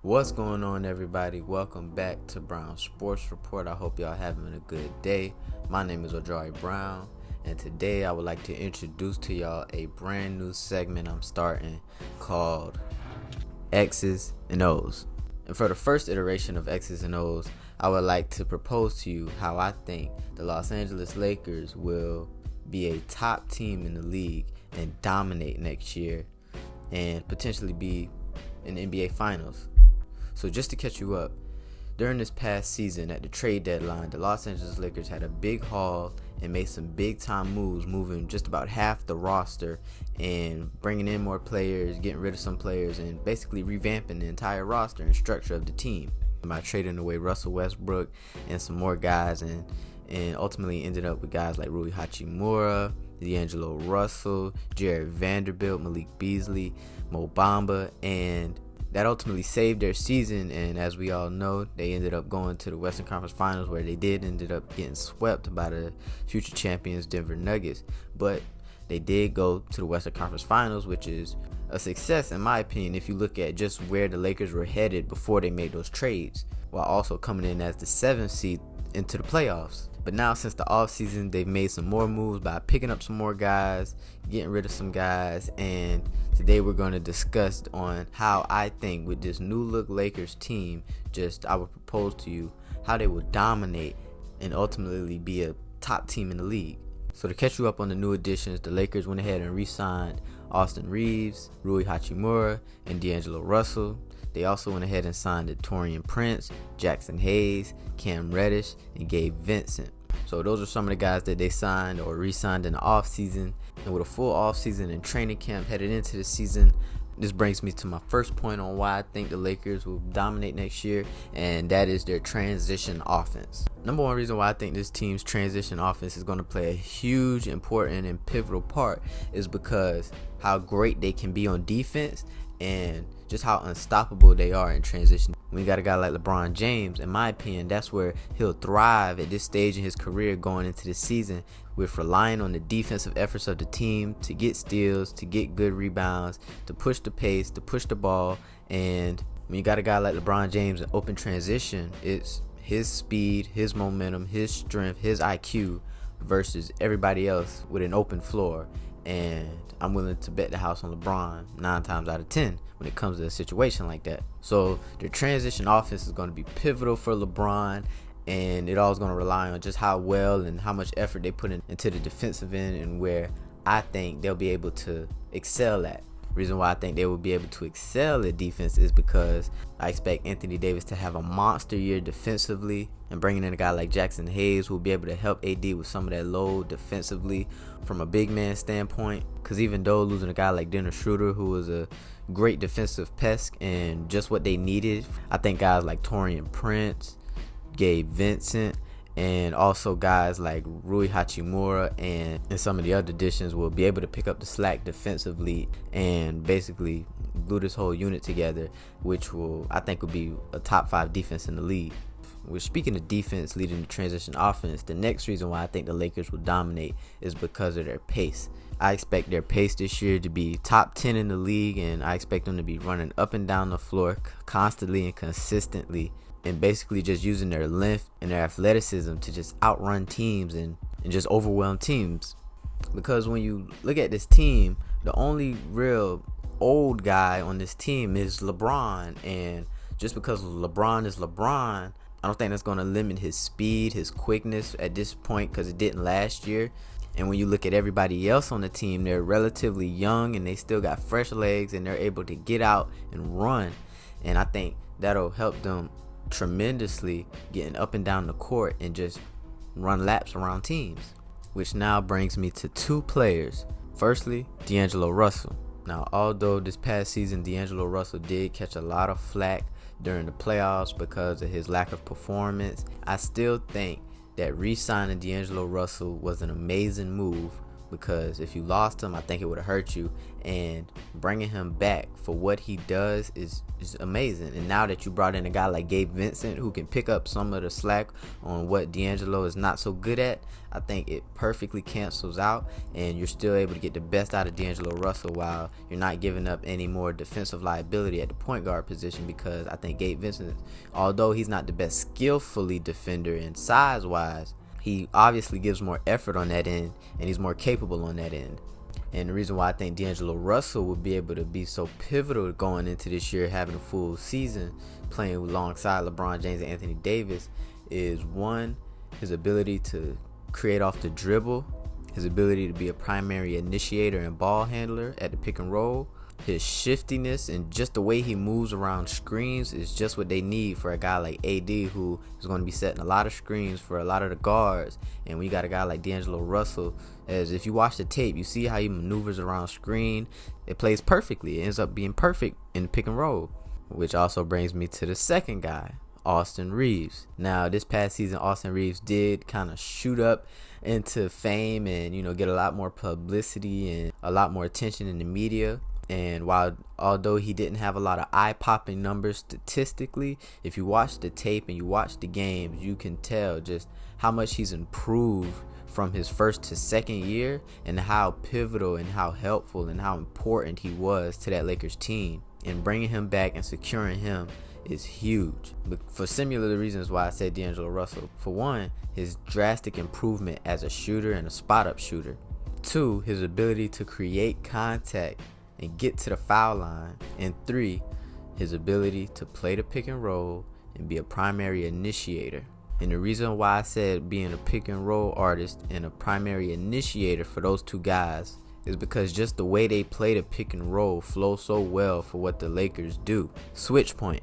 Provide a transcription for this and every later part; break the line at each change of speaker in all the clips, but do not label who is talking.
What's going on, everybody? Welcome back to Brown Sports Report. I hope y'all having a good day. My name is Ojari Brown, and today I would like to introduce to y'all a brand new segment I'm starting called X's and O's. And for the first iteration of X's and O's, I would like to propose to you how I think the Los Angeles Lakers will be a top team in the league and dominate next year and potentially be in the NBA Finals. So just to catch you up, during this past season at the trade deadline, the Los Angeles Lakers had a big haul and made some big time moves, moving just about half the roster and bringing in more players, getting rid of some players, and basically revamping the entire roster and structure of the team by trading away Russell Westbrook and some more guys, and ultimately ended up with guys like Rui Hachimura, D'Angelo Russell, Jared Vanderbilt, Malik Beasley, Mo Bamba, and that ultimately saved their season. And as we all know, they ended up going to the Western Conference Finals, where they ended up getting swept by the future champions Denver Nuggets. But they did go to the Western Conference Finals, which is a success in my opinion if you look at just where the Lakers were headed before they made those trades, while also coming in as the 7th seed into the playoffs. But now, since the offseason, they've made some more moves by picking up some more guys, getting rid of some guys, and today we're going to discuss on how I think with this new look Lakers team, I would propose to you how they will dominate and ultimately be a top team in the league. So to catch you up on the new additions, the Lakers went ahead and re-signed Austin Reeves, Rui Hachimura, and D'Angelo Russell. They also went ahead and signed Taurean Prince, Jackson Hayes, Cam Reddish, and Gabe Vincent. So those are some of the guys that they signed or re-signed in the offseason. And with a full offseason and training camp headed into the season, this brings me to my first point on why I think the Lakers will dominate next year, and that is their transition offense. Number one reason why I think this team's transition offense is going to play a huge, important, and pivotal part is because how great they can be on defense and just how unstoppable they are in transition. When you got a guy like LeBron James, in my opinion, that's where he'll thrive at this stage in his career going into the season, with relying on the defensive efforts of the team to get steals, to get good rebounds, to push the pace, to push the ball. And when you got a guy like LeBron James in open transition, it's his speed, his momentum, his strength, his IQ versus everybody else with an open floor. And I'm willing to bet the house on LeBron 9 times out of 10 when it comes to a situation like that. So the transition offense is going to be pivotal for LeBron, and it all is going to rely on just how well and how much effort they put into the defensive end, and where I think they'll be able to excel at. Reason why I think they will be able to excel at defense is because I expect Anthony Davis to have a monster year defensively, and bringing in a guy like Jackson Hayes who will be able to help AD with some of that load defensively from a big man standpoint. Because even though losing a guy like Dennis Schroeder, who was a great defensive pest and just what they needed, I think guys like Taurean Prince, Gabe Vincent, and also guys like Rui Hachimura and some of the other additions will be able to pick up the slack defensively and basically glue this whole unit together, which I think will be a top 5 defense in the league. We're speaking of defense leading the transition offense. The next reason why I think the Lakers will dominate is because of their pace. I expect their pace this year to be top 10 in the league, and I expect them to be running up and down the floor constantly and consistently, and basically just using their length and their athleticism to just outrun teams and just overwhelm teams. Because when you look at this team, the only real old guy on this team is LeBron, and just because LeBron is LeBron, I don't think that's going to limit his speed, his quickness at this point, because it didn't last year. And when you look at everybody else on the team, they're relatively young and they still got fresh legs and they're able to get out and run. And I think that'll help them tremendously getting up and down the court and just run laps around teams. Which now brings me to 2 players. Firstly, D'Angelo Russell. Now, although this past season D'Angelo Russell did catch a lot of flack during the playoffs because of his lack of performance, I still think that re-signing D'Angelo Russell was an amazing move because if you lost him, I think it would have hurt you. And bringing him back for what he does is amazing. And now that you brought in a guy like Gabe Vincent, who can pick up some of the slack on what D'Angelo is not so good at, I think it perfectly cancels out, and you're still able to get the best out of D'Angelo Russell while you're not giving up any more defensive liability at the point guard position, because I think Gabe Vincent, although he's not the best skillfully defender and size-wise, he obviously gives more effort on that end, and he's more capable on that end. And the reason why I think D'Angelo Russell would be able to be so pivotal going into this year, having a full season, playing alongside LeBron James and Anthony Davis, is one, his ability to create off the dribble, his ability to be a primary initiator and ball handler at the pick and roll. His shiftiness and just the way he moves around screens is just what they need for a guy like AD, who is going to be setting a lot of screens for a lot of the guards. And when you got a guy like D'Angelo Russell, as if you watch the tape, you see how he maneuvers around screen. It plays perfectly. It ends up being perfect in the pick and roll, which also brings me to the second guy, Austin Reeves. Now, this past season, Austin Reeves did kind of shoot up into fame and, get a lot more publicity and a lot more attention in the media. And although he didn't have a lot of eye-popping numbers statistically, if you watch the tape and you watch the games, you can tell just how much he's improved from his first to second year, and how pivotal and how helpful and how important he was to that Lakers team. And bringing him back and securing him is huge. But for similar reasons why I said D'Angelo Russell. For one, his drastic improvement as a shooter and a spot-up shooter. Two, his ability to create contact and get to the foul line. And three, his ability to play the pick and roll and be a primary initiator. And the reason why I said being a pick and roll artist and a primary initiator for those two guys is because just the way they play the pick and roll flows so well for what the Lakers do. Switch point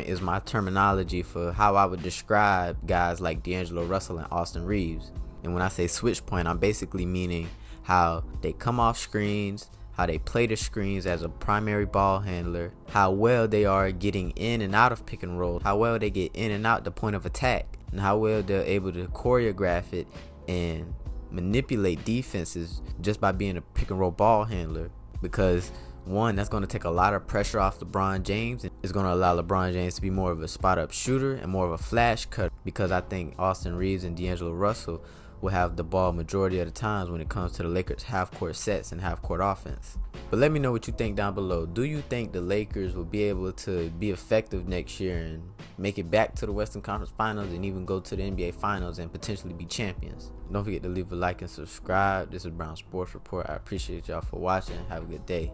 is my terminology for how I would describe guys like D'Angelo Russell and Austin Reeves. And when I say switch point, I'm basically meaning how they come off screens, how they play the screens as a primary ball handler, how well they are getting in and out of pick and roll, how well they get in and out the point of attack, and how well they're able to choreograph it and manipulate defenses just by being a pick and roll ball handler. Because one, that's going to take a lot of pressure off LeBron James, and it's going to allow LeBron James to be more of a spot up shooter and more of a flash cutter, because I think Austin Reeves and D'Angelo Russell will have the ball majority of the times when it comes to the Lakers' half-court sets and half-court offense. But let me know what you think down below. Do you think the Lakers will be able to be effective next year and make it back to the Western Conference Finals and even go to the NBA Finals and potentially be champions? Don't forget to leave a like and subscribe. This is Brown Sports Report. I appreciate y'all for watching. Have a good day.